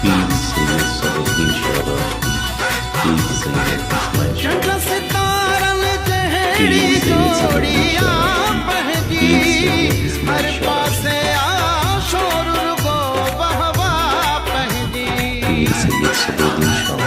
पीर सैयद सदरुद्दीन शाहबाज़, पीर सैयद इस्माइल जहड़ी जोड़िया पहजी हर पासे शोर गो बहवा पहजी पीर सैयद सदरुद्दीन शाहबाज़।